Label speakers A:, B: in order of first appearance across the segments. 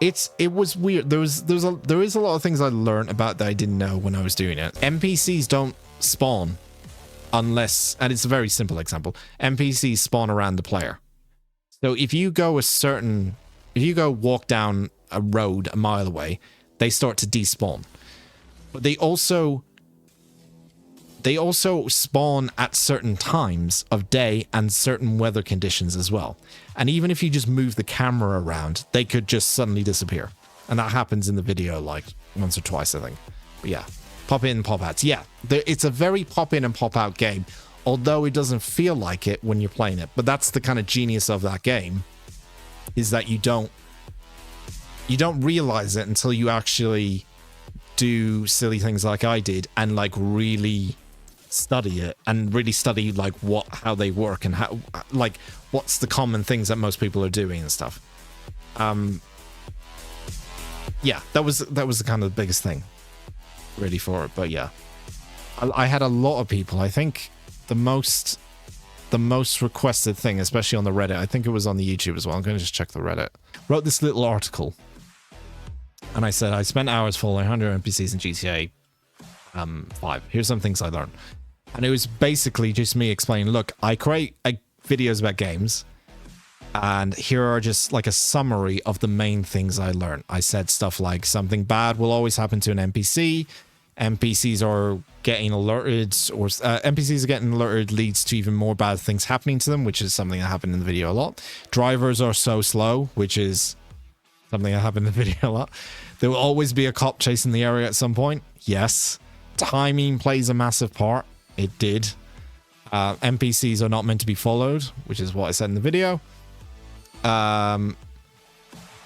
A: It was weird. There is a lot of things I learned about that I didn't know when I was doing it. NPCs don't spawn unless, and it's a very simple example, NPCs spawn around the player. So if you go walk down a road a mile away, they start to despawn. But they also spawn at certain times of day and certain weather conditions as well. And even if you just move the camera around, they could just suddenly disappear. And that happens in the video like once or twice, I think. But yeah, pop in, pop outs. Yeah, it's a very pop in and pop out game, although it doesn't feel like it when you're playing it. But that's the kind of genius of that game, is that you don't realize it until you actually do silly things like I did and like really study it and really study like how they work and how, like, what's the common things that most people are doing and stuff. Yeah, that was the kind of the biggest thing really for it. But yeah, I had a lot of people. I think the most requested thing, especially on the Reddit, I think it was on the YouTube as well, I'm going to just check the Reddit, wrote this little article, and I said I spent hours following 100 NPCs in GTA 5. Here's some things I learned. And it was basically just me explaining, look, I create videos about games, and here are just like a summary of the main things I learned. I said stuff like something bad will always happen to an NPC. NPCs are getting alerted, or NPCs are getting alerted leads to even more bad things happening to them, which is something that happened in the video a lot. Drivers are so slow, which is something that happened in the video a lot. There will always be a cop chasing the area at some point. Yes. Timing plays a massive part. It did. NPCs are not meant to be followed, which is what I said in the video. When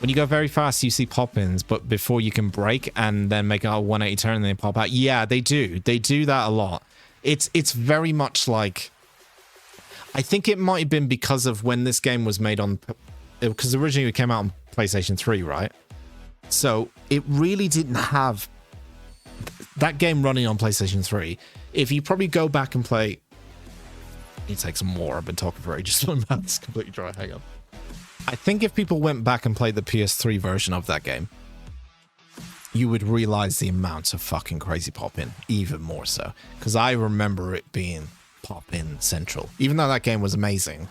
A: you go very fast, you see pop-ins, but before you can brake and then make a 180 turn and then pop out. Yeah, they do. They do that a lot. It's very much like, I think it might have been because of when this game was made on, because originally it came out on PlayStation 3, right? So it really didn't have that game running on PlayStation 3. If you probably go back and play, you take some more. I've been talking for ages. My mouth is completely dry. Hang on. I think if people went back and played the PS3 version of that game, you would realize the amount of fucking crazy pop-in, even more so. Because I remember it being pop-in central. Even though that game was amazing,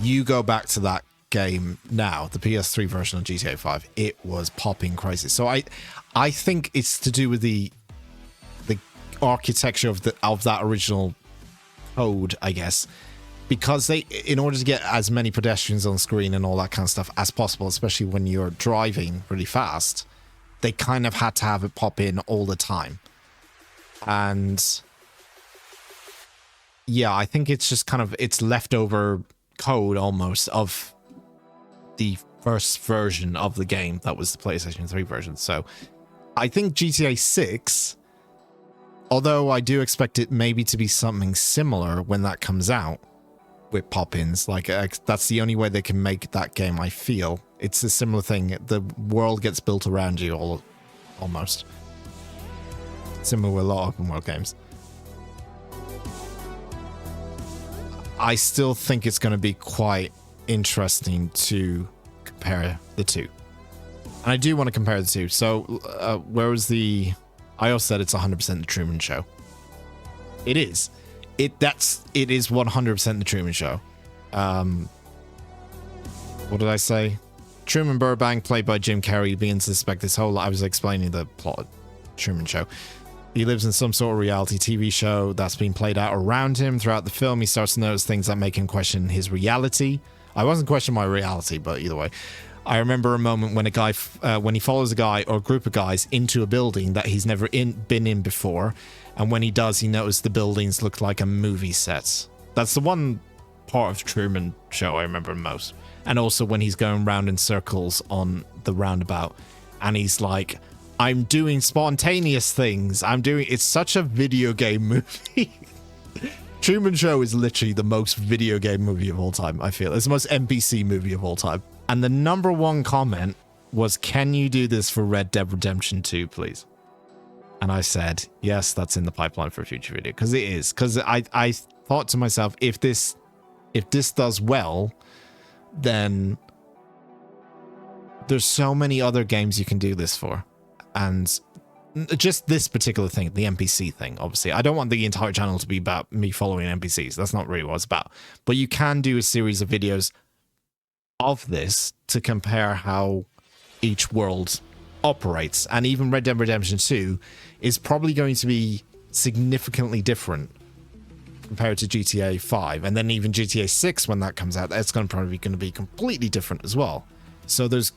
A: you go back to that game now, the PS3 version of GTA 5, it was popping crazy. So I think it's to do with the architecture of that original code, I guess, because they, in order to get as many pedestrians on screen and all that kind of stuff as possible, especially when you're driving really fast, they kind of had to have it pop in all the time. And yeah, I think it's just kind of, it's leftover code almost of the first version of the game that was the PlayStation 3 version. So I think GTA 6, although I do expect it maybe to be something similar when that comes out with pop-ins, like that's the only way they can make that game, I feel. It's a similar thing. The world gets built around you almost. Similar with a lot of open world games. I still think it's going to be quite interesting to compare the two. And I do want to compare the two. So, where was the... I also said it's 100% the Truman Show. It is. It is 100% the Truman Show. What did I say? Truman Burbank, played by Jim Carrey, begins to suspect this whole... I was explaining the plot of Truman Show. He lives in some sort of reality TV show that's being played out around him. Throughout the film, he starts to notice things that make him question his reality. I wasn't questioning my reality, but either way. I remember a moment when when he follows a guy or a group of guys into a building that he's never been in before, and when he does, he noticed the buildings look like a movie set. That's the one part of Truman Show I remember most. And also when he's going round in circles on the roundabout, and he's like, I'm doing spontaneous things. It's such a video game movie. Truman Show is literally the most video game movie of all time, I feel. It's the most NPC movie of all time. And the number one comment was, can you do this for Red Dead Redemption 2, please? And I said, yes, that's in the pipeline for a future video. Because it is. Because I thought to myself, if this does well, then There's so many other games you can do this for. And just this particular thing, the NPC thing, obviously. I don't want the entire channel to be about me following NPCs. That's not really what it's about. But you can do a series of videos of this to compare how each world operates. And even Red Dead Redemption 2 is probably going to be significantly different compared to GTA 5. And then even GTA 6, when that comes out, that's probably going to be completely different as well. So there's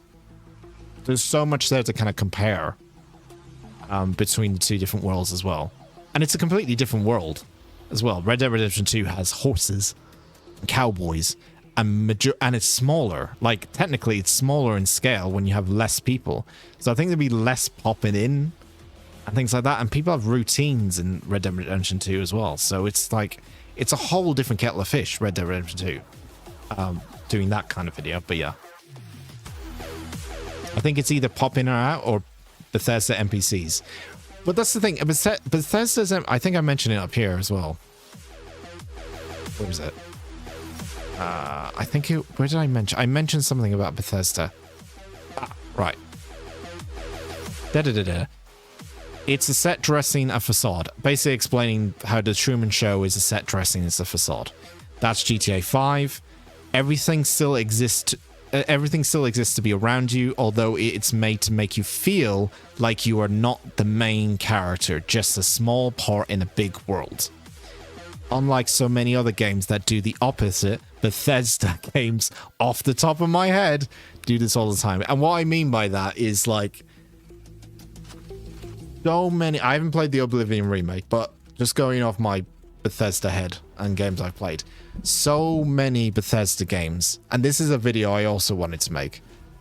A: so much there to kind of compare between the two different worlds as well. And it's a completely different world as well. Red Dead Redemption 2 has horses and cowboys and it's smaller. Like, technically it's smaller in scale when you have less people. So I think there'll be less popping in and things like that. And people have routines in Red Dead Redemption 2 as well. So it's like, it's a whole different kettle of fish, Red Dead Redemption 2, doing that kind of video. But yeah, I think it's either pop in or out or Bethesda NPCs. But that's the thing. Bethesda's, I think I mentioned it up here as well. Where was it? I think it, where did I mention? I mentioned something about Bethesda. Right. It's a set dressing a facade. Basically explaining how the Truman Show is a set dressing as a facade. That's GTA 5. Everything still exists to be around you, although it's made to make you feel like you are not the main character, just a small part in a big world. Unlike so many other games that do the opposite, Bethesda games, off the top of my head, do this all the time. And what I mean by that is, like, so many... I haven't played the Oblivion remake, but just going off my Bethesda head and games I've played, so many Bethesda games, and this is a video I also wanted to make.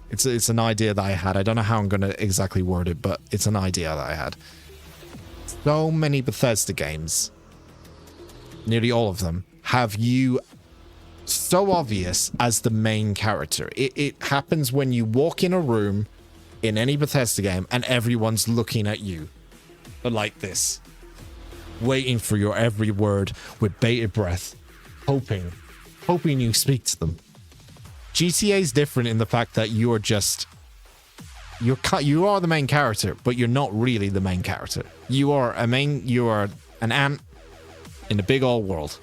A: It's an idea that I had. I don't know how I'm going to exactly word it, but it's an idea that I had. So many Bethesda games, nearly all of them, have you so obvious as the main character. It happens when you walk in a room in any Bethesda game and everyone's looking at you like this, waiting for your every word with bated breath, hoping you speak to them. GTA is different in the fact that you are the main character, but you're not really the main character. You are an ant in a big old world.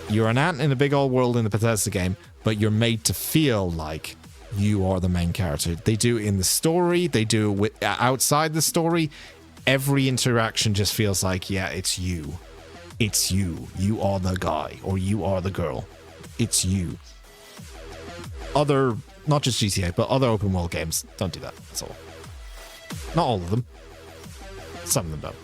A: You're an ant in a big old world in the Bethesda game, but you're made to feel like you are the main character. They do it in the story, they do it outside the story. Every interaction just feels like, yeah, it's you. It's you. You are the guy, or you are the girl. It's you. Other, not just GTA, but other open world games don't do that. That's all. Not all of them. Some of them don't.